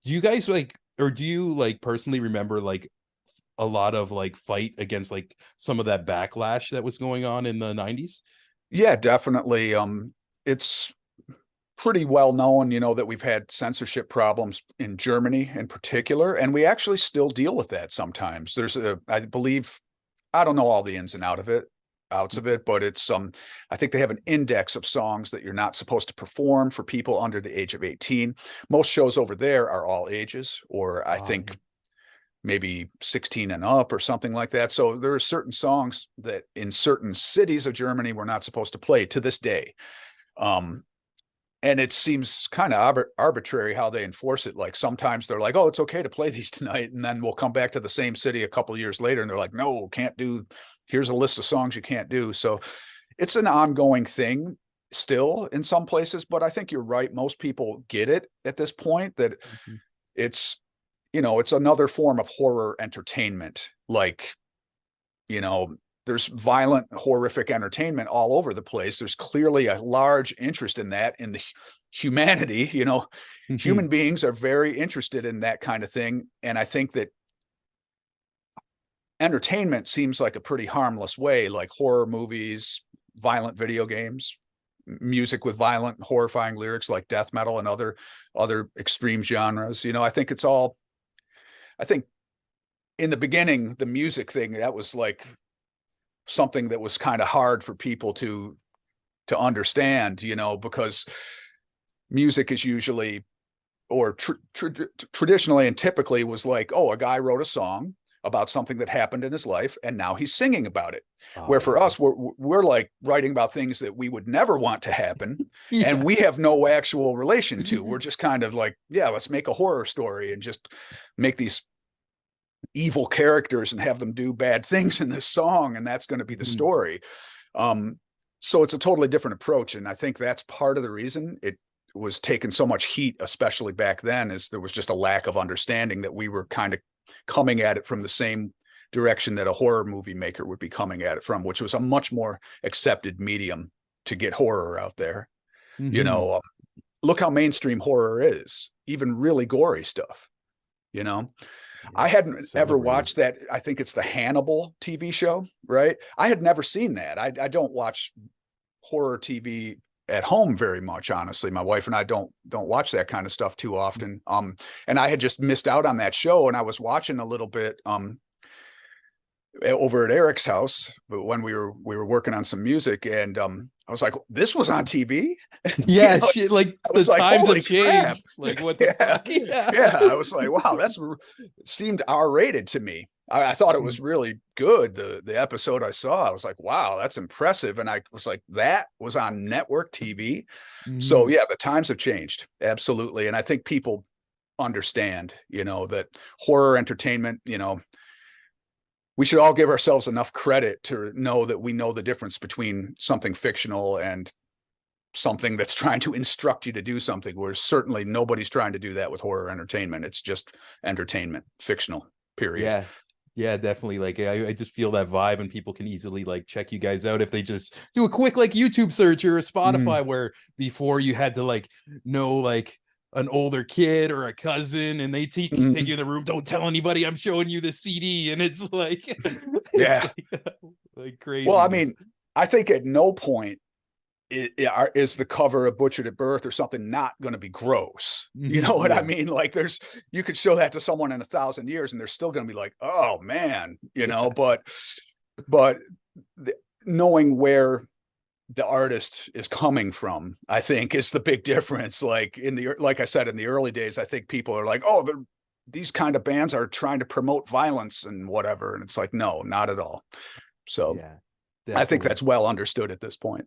Do you guys like, or do you like personally remember like a lot of like fight against like some of that backlash that was going on in the 90s? Yeah, definitely. It's pretty well known, that we've had censorship problems in Germany in particular, and we actually still deal with that sometimes. I believe, I don't know all the ins and outs of it, but I think they have an index of songs that you're not supposed to perform for people under the age of 18. Most shows over there are all ages, or I think maybe 16 and up or something like that. So there are certain songs that in certain cities of Germany we're not supposed to play to this day. Um, and it seems kind of arbitrary how they enforce it. Like sometimes they're like, "Oh, it's okay to play these tonight," and then we'll come back to the same city a couple years later, and they're like, "No, can't do. Here's a list of songs you can't do." So it's an ongoing thing still in some places, but I think you're right. Most people get it at this point that Mhm. it's it's another form of horror entertainment. Like, you know, there's violent, horrific entertainment all over the place. There's clearly a large interest in that in the humanity. Mhm. Human beings are very interested in that kind of thing. And I think that entertainment seems like a pretty harmless way, like horror movies, violent video games, music with violent, horrifying lyrics like death metal and other extreme genres. I think in the beginning, the music thing, that was like something that was kind of hard for people to understand, because music is usually or traditionally and typically was like, oh, a guy wrote a song about something that happened in his life and now he's singing about it. Oh Where for yeah. us, we're like writing about things that we would never want to happen and Yeah. we have no actual relation to. We're just kind of like, yeah, let's make a horror story and just make these evil characters and have them do bad things in this song, and that's going to be the Mhm. story. um so it's a totally different approach, and I think that's part of the reason it was taking so much heat, especially back then, is there was just a lack of understanding that we were kind of coming at it from the same direction that a horror movie maker would be coming at it from, which was a much more accepted medium to get horror out there. you Mhm. know um, Look how mainstream horror is, even really gory stuff you know Yeah, I it's hadn't ever celebrated. watched that. I think it's the Hannibal TV show, right? I had never seen that. I don't watch horror TV at home very much, honestly. My wife and I don't watch that kind of stuff too often. And I had just missed out on that show, and I was watching a little bit over at Eric's house when we were working on some music, and I was like, "This was on TV." Yeah, shit, like I the was like, times have "Holy crap!" changed. Like what the Yeah, fuck? Yeah. yeah. I was like, "Wow, seemed R-rated to me." I thought it was Mhm. really good. The episode I saw, I was like, "Wow, that's impressive." And I was like, "That was on network TV." So Mhm. yeah, the times have changed absolutely, and I think people understand, that horror entertainment, we should all give ourselves enough credit to know that we know the difference between something fictional and something that's trying to instruct you to do something, where certainly nobody's trying to do that with horror entertainment. It's just entertainment, fictional, period. Yeah. Yeah, definitely. Like I just feel that vibe, and people can easily like check you guys out if they just do a quick like YouTube search or a Mm, Spotify, where before you had to like know like an older kid or a cousin, and they take you mm, in the room, don't tell anybody I'm showing you the CD, and it's like it's yeah. like Well, I craziness. mean, I think at no point is the cover of Butchered at Birth or something not going to be gross. You know what I Yeah. mean? Like, you could show that to someone in 1,000 years and they're still going to be like, oh man, Yeah. but the, knowing where the artist is coming from, I think, is the big difference. Like I said, in the early days, I think people are like, oh, these kind of bands are trying to promote violence and whatever. And it's like, no, not at all. So Yeah, I think definitely. that's well understood at this point.